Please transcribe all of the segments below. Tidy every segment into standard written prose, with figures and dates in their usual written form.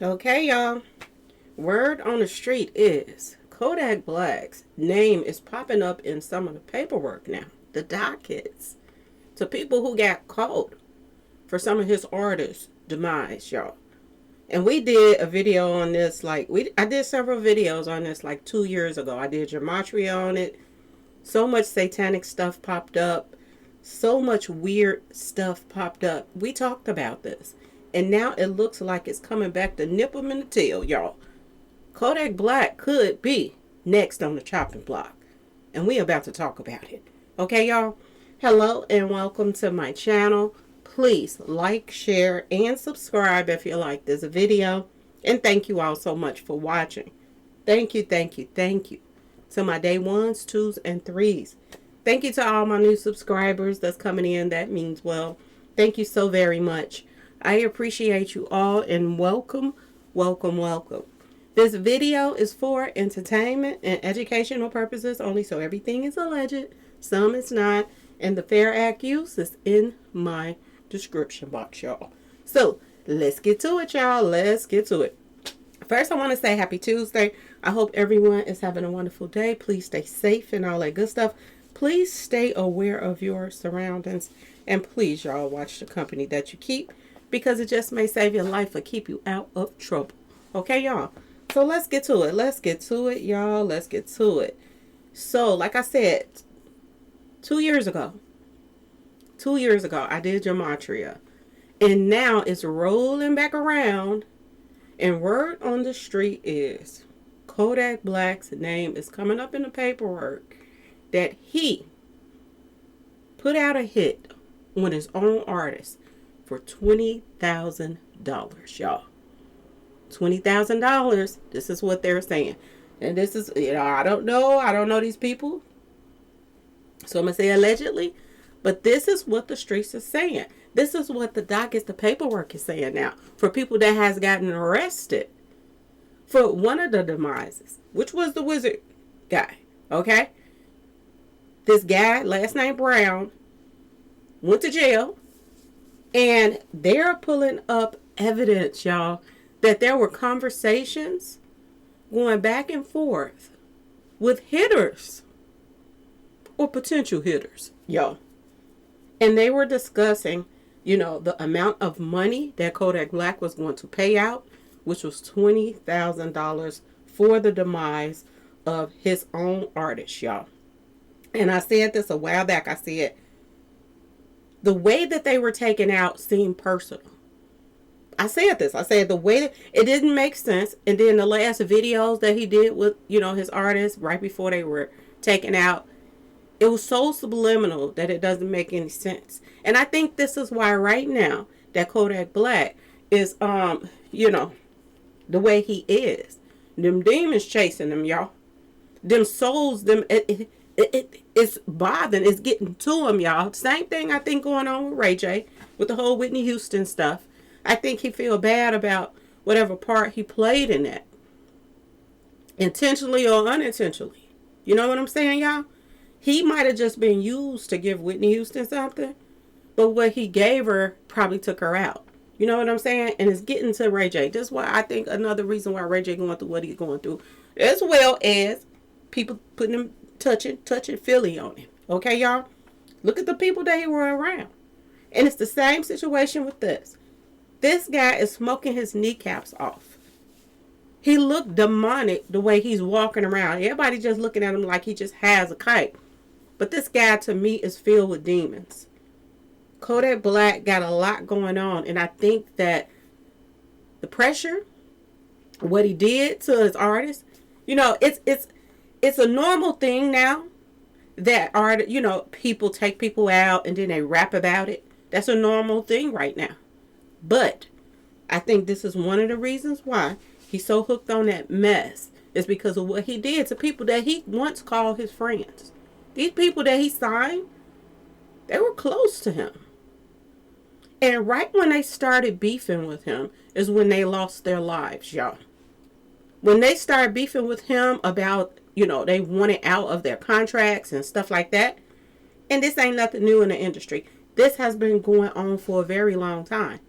Okay, y'all. Word on the street is Kodak Black's name is popping up in some of the paperwork now, the dockets, to people who got caught for some of his artists' demise, y'all. And we did a video on this, I did several videos on this like 2 years ago. I did gematria on it. So much satanic stuff popped up. So much weird stuff popped up. We talked about this. And now it looks like it's coming back to nip them in the tail, y'all. Kodak Black could be next on the chopping block. And we about to talk about it. Okay, y'all? Hello and welcome to my channel. Please like, share, and subscribe if you like this video. And thank you all so much for watching. Thank you, thank you, thank you. To my day ones, twos, and threes. Thank you to all my new subscribers that's coming in. That means well. Thank you so very much. I appreciate you all and welcome, welcome, welcome. This video is for entertainment and educational purposes only, so everything is alleged, some is not, and the Fair Act use is in my description box, y'all. So, let's get to it, y'all. Let's get to it. First, I want to say happy Tuesday. I hope everyone is having a wonderful day. Please stay safe and all that good stuff. Please stay aware of your surroundings. And please, y'all, watch the company that you keep because it just may save your life or keep you out of trouble. Okay, y'all? So let's get to it. Let's get to it, y'all. Let's get to it. So, like I said, 2 years ago, I did gematria. And now it's rolling back around. And word on the street is Kodak Black's name is coming up in the paperwork that he put out a hit on his own artist for $20,000, y'all. $20,000. This is what they're saying. And this is, I don't know these people. So I'm going to say allegedly. But this is what the streets are saying. This is what the dockets, the paperwork is saying now. For people that has gotten arrested for one of the demises, which was the wizard guy. Okay? This guy, last name Brown, went to jail. And they're pulling up evidence, y'all, that there were conversations going back and forth with hitters or potential hitters, y'all. And they were discussing, the amount of money that Kodak Black was going to pay out, which was $20,000 for the demise of his own artist, y'all. And I said this a while back. I said, the way that they were taken out seemed personal. I said this. I said the way that it didn't make sense. And then the last videos that he did with, his artists right before they were taken out, it was so subliminal that it doesn't make any sense. And I think this is why right now that Kodak Black is, the way he is. Them demons chasing him, y'all. Them souls, it's bothering, it's getting to him, y'all. Same thing I think going on with Ray J, with the whole Whitney Houston stuff. I think he feel bad about whatever part he played in that. Intentionally or unintentionally. You know what I'm saying, y'all? He might have just been used to give Whitney Houston something, but what he gave her probably took her out. You know what I'm saying? And it's getting to Ray J. That's why I think another reason why Ray J going through what he's going through, as well as people putting him, touching Philly on him. Okay, y'all? Look at the people that he were around. And it's the same situation with this. This guy is smoking his kneecaps off. He looked demonic the way he's walking around. Everybody just looking at him like he just has a kite. But this guy, to me, is filled with demons. Kodak Black got a lot going on. And I think that the pressure, what he did to his artists, it's a normal thing now that people take people out and then they rap about it. That's a normal thing right now. But I think this is one of the reasons why he's so hooked on that mess. Is because of what he did to people that he once called his friends. These people that he signed, they were close to him. And right when they started beefing with him is when they lost their lives, y'all. When they started beefing with him about, they wanted out of their contracts and stuff like that. And this ain't nothing new in the industry. This has been going on for a very long time.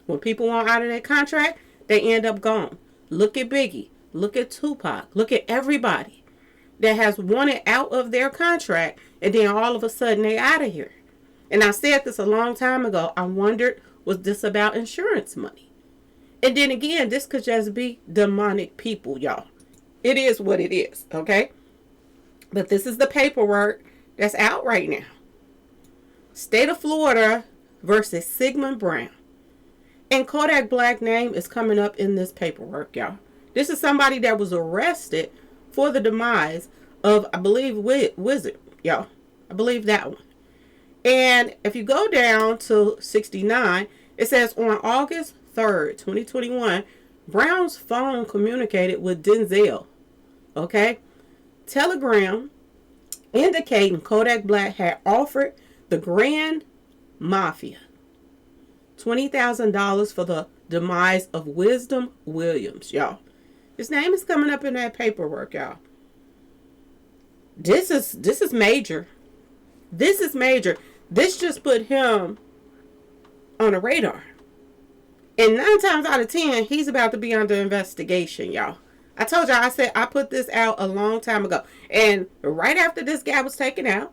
When people want out of their contract, They end up gone. Look at Biggie. Look at Tupac. Look at everybody that has wanted out of their contract, and then all of a sudden they out of here. And I said this a long time ago. I wondered, was this about insurance money? And then again, this could just be demonic people, y'all. It is what it is, okay? But this is the paperwork that's out right now. State of Florida versus Sigmund Brown. And Kodak Black name is coming up in this paperwork, y'all. This is somebody that was arrested for the demise of, I believe, Wizard, y'all. I believe that one. And if you go down to 69, it says on August 3rd, 2021, Brown's phone communicated with Denzel. Okay? Telegram indicating Kodak Black had offered the Grand Mafia $20,000 for the demise of Wisdom Williams, y'all. His name is coming up in that paperwork, y'all. This is major. This is major. This just put him on the radar. And 9 times out of 10, he's about to be under investigation, y'all. I told y'all, I said I put this out a long time ago. And right after this guy was taken out,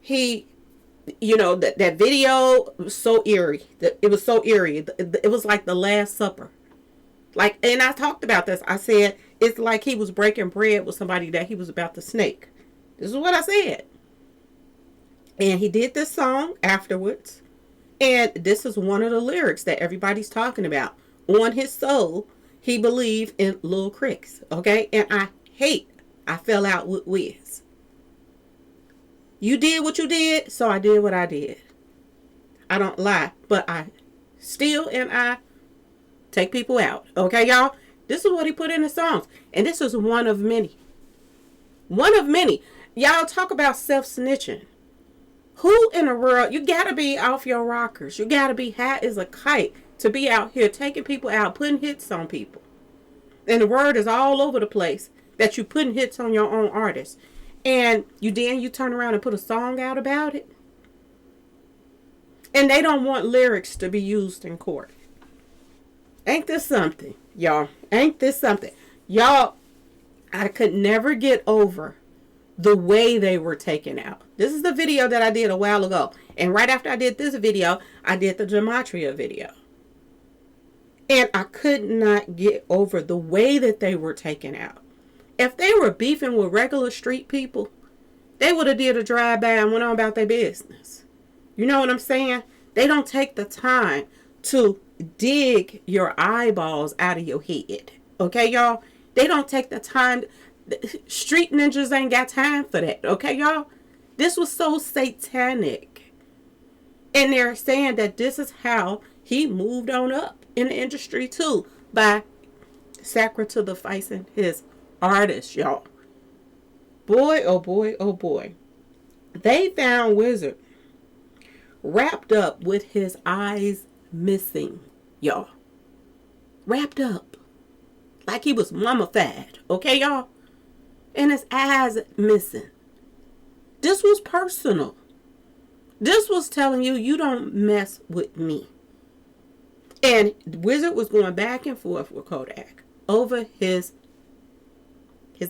he, that video was so eerie. It was so eerie. It was like the Last Supper. And I talked about this. I said, it's like he was breaking bread with somebody that he was about to snake. This is what I said. And he did this song afterwards. And this is one of the lyrics that everybody's talking about. On his soul, he believed in Lil Cricks. Okay? And I fell out with Wiz. You did what you did, so I did what I did. I don't lie, but I steal and I take people out. Okay, y'all? This is what he put in the songs. And this is one of many. One of many. Y'all talk about self-snitching. Who in the world, you gotta be off your rockers. You gotta be high as a kite to be out here taking people out, putting hits on people. And the word is all over the place that you putting hits on your own artists. And you turn around and put a song out about it. And they don't want lyrics to be used in court. Ain't this something, y'all? Ain't this something? Y'all, I could never get over the way they were taken out. This is the video that I did a while ago. And right after I did this video, I did the Gematria video. And I could not get over the way that they were taken out. If they were beefing with regular street people, they would have did a drive-by and went on about their business. You know what I'm saying? They don't take the time to dig your eyeballs out of your head. Okay, y'all? They don't take the time. Street ninjas ain't got time for that. Okay, y'all? This was so satanic. And they're saying that this is how he moved on up in the industry too. By sacrificing his artists, y'all. Boy, oh boy, oh boy. They found Wizard wrapped up with his eyes missing, y'all. Wrapped up. Like he was mummified. Okay, y'all? And his eyes missing. This was personal. This was telling you, you don't mess with me. And Wizard was going back and forth with Kodak over his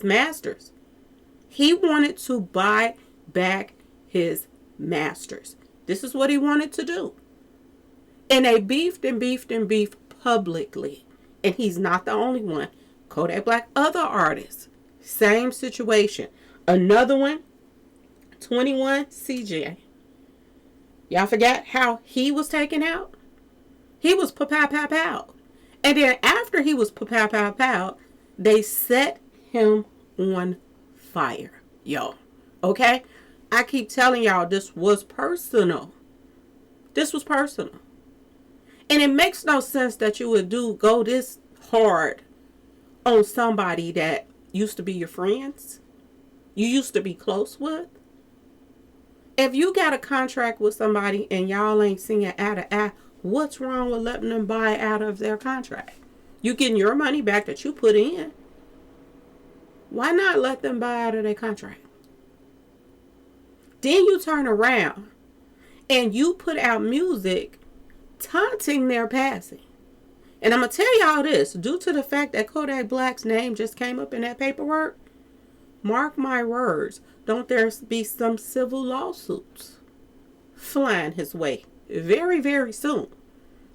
masters. He wanted to buy back his masters. This is what he wanted to do. And they beefed and beefed and beefed publicly. And he's not the only one. Kodak Black, other artists, same situation. Another one, 21 CJ. Y'all forgot how he was taken out? He was pow. And then after he was pow, they set him on fire, y'all. Okay? I keep telling y'all this was personal. This was personal. And it makes no sense that you would go this hard on somebody that used to be your friends. You used to be close with. If you got a contract with somebody and y'all ain't seeing eye to eye, what's wrong with letting them buy out of their contract? You getting your money back that you put in. Why not let them buy out of their contract? Then you turn around and you put out music taunting their passing. And I'm going to tell y'all this. Due to the fact that Kodak Black's name just came up in that paperwork, mark my words, don't there be some civil lawsuits flying his way very, very soon.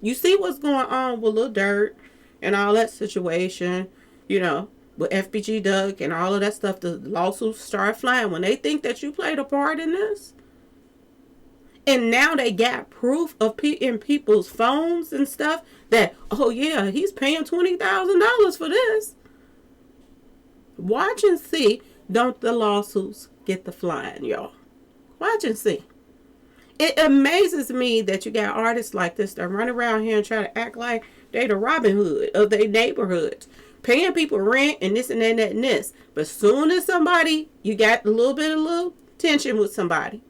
You see what's going on with Lil Durk and all that situation, with FBG Duck and all of that stuff. The lawsuits start flying when they think that you played a part in this. And now they got proof of in people's phones and stuff that, oh yeah, he's paying $20,000 for this. Watch and see, don't the lawsuits get the flying, y'all. Watch and see. It amazes me that you got artists like this that run around here and try to act like they the Robin Hood of their neighborhoods, paying people rent and this and that and this. But soon as you got a little tension with somebody,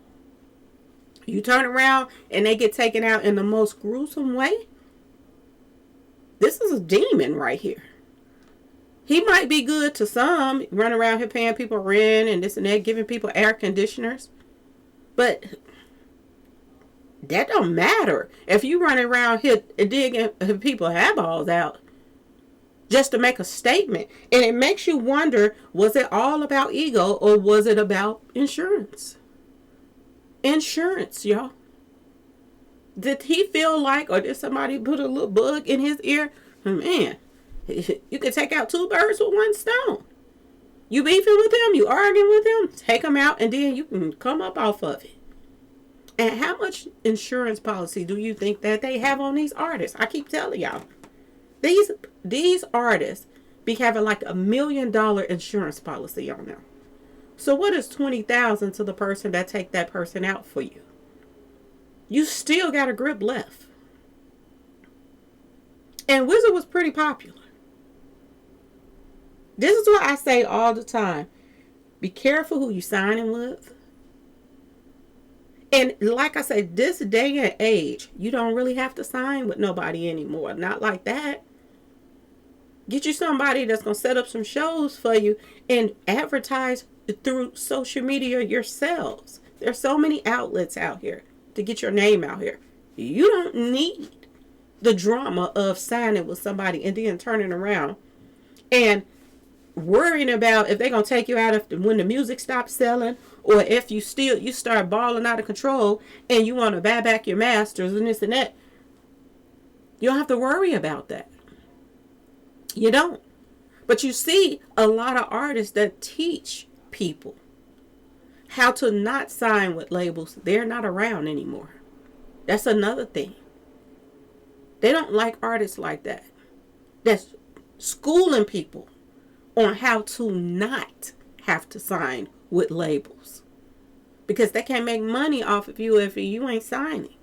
you turn around and they get taken out in the most gruesome way. This is a demon right here. He might be good to some, run around here paying people rent and this and that, giving people air conditioners. But that don't matter if you run around here digging people eyeballs out just to make a statement. And it makes you wonder, was it all about ego or was it about insurance? Insurance, y'all. Did he feel like, or did somebody put a little bug in his ear? Man, you could take out two birds with one stone. You beefing with him, you arguing with him, take him out, and then you can come up off of it. And how much insurance policy do you think that they have on these artists? I keep telling y'all, these artists be having like $1 million insurance policy on them. So what is $20,000 to the person that take that person out for you? You still got a grip left. And Wizard was pretty popular. This is what I say all the time. Be careful who you signing with. And like I said, this day and age, you don't really have to sign with nobody anymore. Not like that. Get you somebody that's going to set up some shows for you and advertise through social media yourselves. There's so many outlets out here to get your name out here. You don't need the drama of signing with somebody and then turning around and worrying about if they're going to take you out when the music stops selling, or if you start balling out of control and you want to buy back your masters and this and that. You don't have to worry about that. You don't. But you see a lot of artists that teach people how to not sign with labels. They're not around anymore. That's another thing. They don't like artists like that. That's schooling people on how to not have to sign with labels. Because they can't make money off of you if you ain't signing.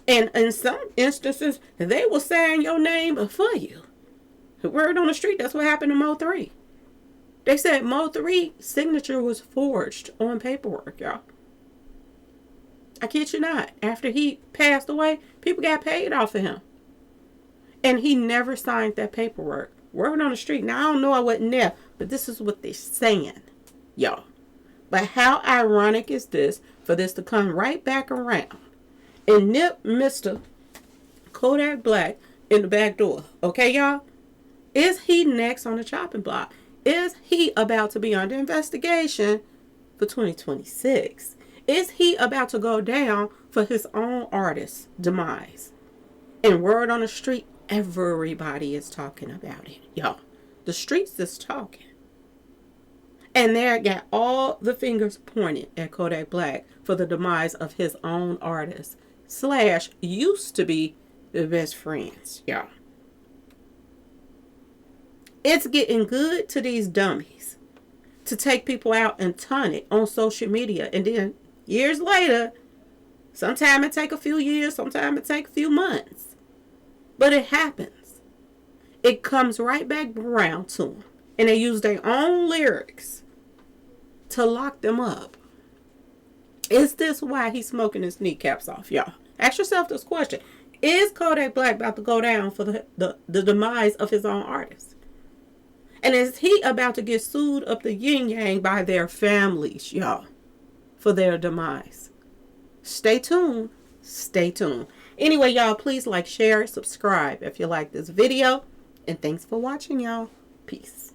And in some instances, they will sign your name for you. The word on the street, that's what happened to Mo 3. They said Mo 3 signature was forged on paperwork, y'all. I kid you not. After he passed away, people got paid off of him. And he never signed that paperwork. Word on the street. Now, I don't know, I wasn't there, but this is what they're saying, y'all. But how ironic is this for this to come right back around and nip Mr. Kodak Black in the back door? Okay, y'all? Is he next on the chopping block? Is he about to be under investigation for 2026? Is he about to go down for his own artist demise? And word on the street, everybody is talking about it, y'all. The streets is talking. And there got all the fingers pointed at Kodak Black for the demise of his own artist / used to be the best friends, y'all. It's getting good to these dummies to take people out and ton it on social media. And then years later, sometimes it take a few years, sometimes it take a few months. But it happens. It comes right back around to them. And they use their own lyrics to lock them up. Is this why he's smoking his kneecaps off, y'all? Ask yourself this question. Is Kodak Black about to go down for the demise of his own artist? And is he about to get sued up the yin-yang by their families, y'all, for their demise? Stay tuned. Stay tuned. Anyway, y'all, please like, share, subscribe if you like this video. And thanks for watching, y'all. Peace.